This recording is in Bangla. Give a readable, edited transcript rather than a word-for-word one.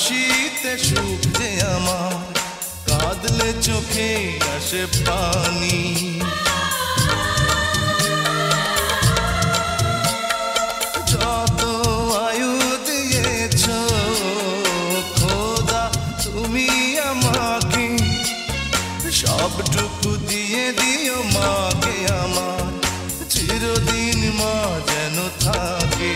হাসিতে সুখ যে আমার, কাঁদলে চোখে আসে পানি। যত আয়ু দিয়েছ খোদা তুমি আমাকে, সবটুকু দিয়ে দিও মাকে আমার, চিরদিন মা যেন থাকে।